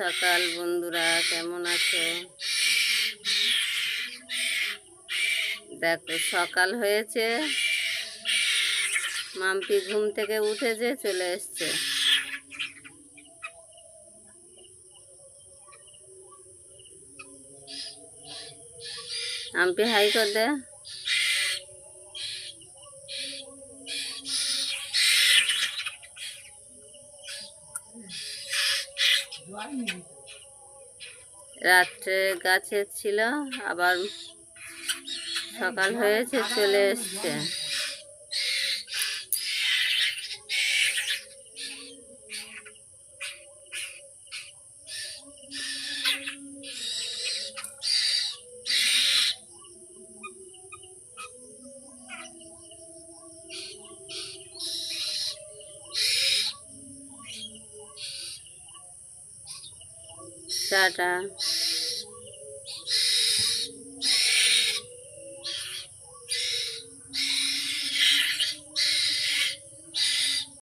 সকাল বন্ধুরা, কেমন আছো? দেখো সকাল হয়েছে, মাম্পি ঘুম থেকে উঠেছে, চলে এসছে। মাম্পি হাই কর দে। রাত্রে গাছে ছিল, আবার সকাল হয়েছে, চলে এসছে। টাটা।